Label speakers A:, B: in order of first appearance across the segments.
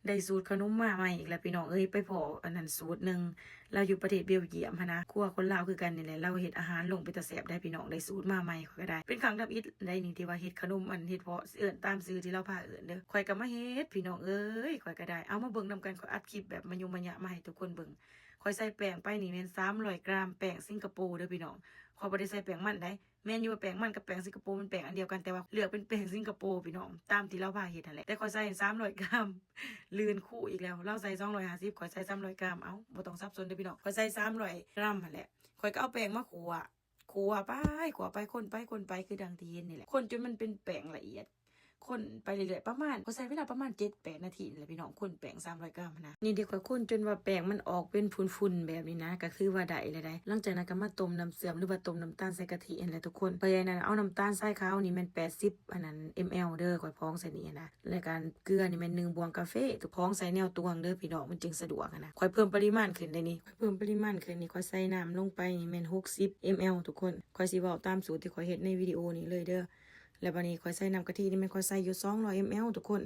A: ได้สูตรขนมมาใหม่อีกแล้วพี่น้องเอ้ยไปพออันนั้นสูตรหนึ่งเราอยู่ประเทศเบลเยียมนะครัวคนลาวคือกันนี่แหละเราเฮ็ดอาหารลงไปตะแสบได้พี่น้องได้สูตรมาใหม่ก็ได้เป็นครั้งทำอิฐได้นี่ที่ว่าเฮ็ดขนมอันเฮ็ดเพาะเอิ้นตามซื้อที่เราพาเอิ้นเด้อข่อยก็มาเฮ็ดพี่น้องเอ้ยข่อยก็ได้เอามาเบิ่งนำกันข่อยอัดคลิปแบบมะยุมมะยะมาให้ทุกคนเบิ่งข่อยใส่แป้งไปนี่แม่น300 กรัมแป้งสิงคโปร์เด้อพี่น้องข่อยบ่ได้ใส่แป้งมันได้แม่นอยู่ว่าแป้งมันกับแป้งสิงคโปร์มันแป้งอันเดียวกันแต่ว่าเลือกเป็นแป้งสิงคโปร์พี่น้องตามที่เราพาเฮ็ดนั่นแหละแต่ข่อยใส่300 กรัม ลื่นคู่อีกแล้วเราใส่250ข่อยใส่300 กรัมเอ้าบ่ต้องสับสนเด้อพี่น้องข่อยใส่300 กรัมหั่นแหละข่อยก็เอาแป้งมาคั่วไปคนไปคือดังที่เห็นนี่แหละคนจนมันเป็นแป้งละเอียดคนไปเรื่อยๆประมาณข่อยใช้เวลาประมาณ7-8 นาทีนี่แหละพี่น้องคนแป้ง300 กรัมนะนี่เดี๋ยวข่อยคนจนว่าแป้งมันออกเป็นฝุ่นๆแบบนี้นะก็คือว่าได้เลยได้หลังจากนั้นก็มาต้มน้ำเสื่อมหรือว่าต้มน้ำตาลใส่กะทินั่นแหละทุกคนเพราะฉะนั้นเอาน้ำตาลใส่ขาวนี่มัน80อันนั้น ml เด้อข่อยพ้องใส่นี่นะและการเกลือนี่มัน1 บวงกาแฟทุกพ้องใส่แนวตวงเด้อพี่น้องมันจึงสะดวกนะข่อยเพิ่มปริมาณขึ้นได้นี่ข่อยเพิ่มปริมาณขึ้นนี่ข่อยใส่น้ำลงไปนี่แม่น60 ml ทุกคนข่อยสิเว้าตามสูตรที่ข่อยเฮ็ดในวิดีโอนี้เลยเด้อแล้วบัดนี้ข่อยใส่น้ำกะทินี่มันข่อยใส่อยู่200 ml ทุกคน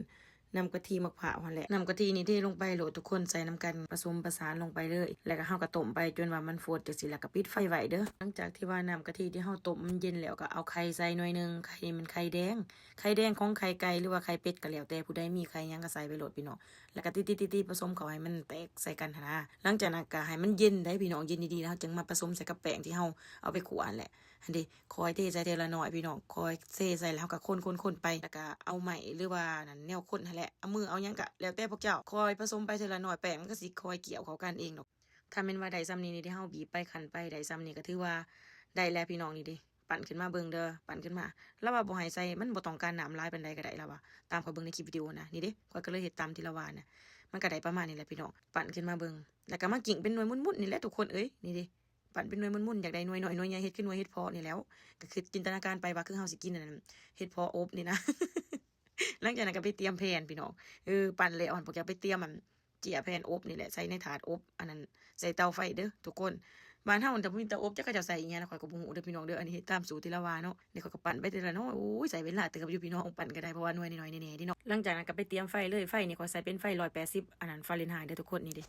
A: น้ำกะทิมะพร้าวหั่นแหละน้ำกะทินี่เทลงไปโหลดทุกคนใส่น้ำกันผสมประสานลงไปเลยแล้วก็เฮาก็ต้มไปจนว่ามันฟดจังซี่แล้วก็ปิดไฟไว้เด้อหลังจากที่ว่าน้ำกะทิที่เฮาต้มมันเย็นแล้วก็เอาไข่ใส่หน่อยนึงไข่นี่มันไข่แดงของไข่ไก่หรือว่าไข่เป็ดก็แล้วแต่ผู้ใดมีไข่หยังก็ใส่ไปโหลดพี่น้องแล้วก็ตีๆๆผสมเข้าให้มันแตกใส่กันหั่นนะหลังจากนั้นก็ให้มันเย็นได้พี่น้องเย็นดีๆแล้วจึงมาผสมใส่กับแป้งที่เฮาเอาไปคั่วนั่นแหละอันนี้คอยเทใส่ทีละน้อยพี่น้องคอยเทใส่แล้วก็คนไปแล้วก็เอาไหมหรือว่านั่นแนวคนนั่นแหละเอามือเอาหยังก็แล้วแต่พวกเจ้าคอยผสมไปทีละน้อยแป้งมันก็สิคอยเกี่ยวเข้ากันเองดอกถ้าแม่นว่าได้ซ้ำนี้นี่ที่เฮาบีบไปคั่นไปได้ซ้ำนี้ก็ถือว่าได้แล้วพี่น้องนี่ดิปั่นขึ้นมาเบิ่งเด้อปั่นขึ้นมาแล้วว่าบ่ให้ใส่มันบ่ต้องการน้ำหลายปานใดก็ได้แล้วว่าตามข้อยเบิ่งในคลิปวิดีโอนะนี่เด้ข้อยก็เลยเฮ็ดตามที่ละว่านะมันก็ได้ประมาณนี้แหละพี่น้องปั่นขึ้นมาเบิ่งแล้วก็มากิ่งเป็นหน่วยมุนๆนี่แหละทุกคนเอ้ยนี่ดิ ปั่นเป็นหน่วยมุนๆอยากได้หน่วยน้อยหน่วยใหญ่เฮ็ดขึ้นหน่วยเฮ็ดเพาะนี่แล้วก็คือจินตนาการไปว่าคือเฮาสิกินอันนั้นเฮ็ดเพาะอบนี่นะ หลังจากนั้นก็ไปเตรียมแผ่นพี่น้องปั่นเลยอ่อนพวกจะไปเตรียมมันเจี่ยแผ่นอบนี่แหละใส่ในถาดอบอันนั้นใส่เตาไฟเด้อทุกคนบ้านเฮามันจะบ่มีเตาอบจักเขาเจ้าใส่อีหยังแล้วข้อยก็บ่ฮู้เด้อพี่น้องเด้ออันนี้เฮ็ดตามสูตรที่เราว่าเนาะนี่ข้อยก็ปั่นไปทีละน้อยโอ้ยใช้เวลาเติบอยู่พี่น้องปั่นก็ได้เพราะว่าหน่วยน้อยๆแน่ๆเด้เนาะหลังจากนั้นก็ไปเตรียมไฟเลยไฟนี่ข้อยใส่เป็นไฟ180อันนั้นฟาเรนไฮต์เด้อทุกคนนี่เด้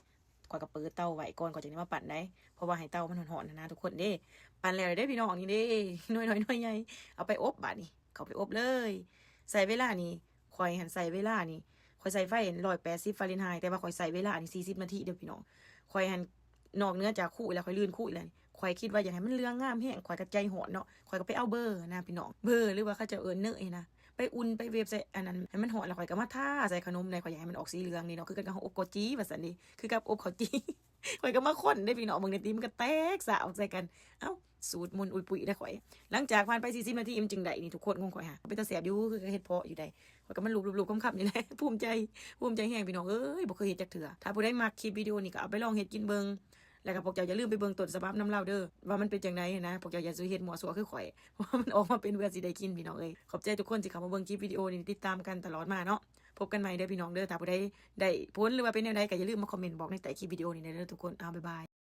A: ข้อยก็เปิดเตาไว้ก่อนจะได้มาปั่นได้เพราะว่าให้เตามันร้อนๆนะทุกคนเด้ปั่นแล้วเด้พี่น้องนี่เด้หน่วยน้อยหน่วยใหญ่เอาไปอบบัดนี้เข้าไปอบเลยใส่เวลานี่ข้อยหันใส่เวลานี่ข้อยใส่ไฟ180ฟาเรนไฮต์แต่ว่าข้อยใส่เวลานี่40 นาทีเด้อพี่น้องข้อยหันนอกเหนือจากคู่แล้วข้อยลื่นคู่แล้วข้อยคิดว่าอยากให้มันเรื่องงามแฮงข้อยก็ใจร้อนเนาะข้อยก็ไปเอาเบอร์นะพี่น้องเบอร์หรือว่าเขาจะเอิ้นเนยนะไปอุ่นไปเวฟใส่อันนั้นให้มันร้อนแล้วข้อยก็มาทาใส่ขนมในข้อยอยากให้มันออกสีเหลืองนี่เนาะคือกันกับอบโกจีว่าซั่นนี่คือกับอบข้าวจี ข่อยก็มาคนได้พี่น้องมึงในตีมันก็แตกสาวใส่กันเอ้าสูตรมนต์อุยปุ๋ยได้ข่อยหลังจากผ่านไป40 นาทีมันจึงได้นี่ทุกคนของข่อยหาเป็นตาแสบอยู่คือเฮ็ดเพาะอยู่ได้ข่อยก็มันรูปๆคำๆนี่แหละภูมิใจแฮงพี่น้องเอ้ยบ่เคยเฮ็ดจักเทื่อถ้าผู้ใดมักคลิปวิดีโอนี่ก็เอาไปลองเฮ็ดกินเบิ่งแล้วก็พวกเจ้าอย่าลืมไปเบิ่งต้นฉบับนำเล่าเด้อว่ามันเป็นจังไดนะพวกเจ้าอย่าซื้อเฮ็ดมั่วซั่วคือข่อยเพราะมันออกมาเป็นเพื่อสิได้กินพี่น้องเอ้ยขอบใจทุกคนที่เข้ามาเบิ่งคลิปวิดีโอนี้ติดตามกันตลอดมาเนาะพบกันใหม่เด้อพี่น้องเด้อถ้าผู้ใดได้ผลหรือว่าเป็นแนวใดก็อย่าลืมมาคอมเมนต์บอกในใต้คลิปวิดีโอนี้เด้อทุกคนบ๊ายบาย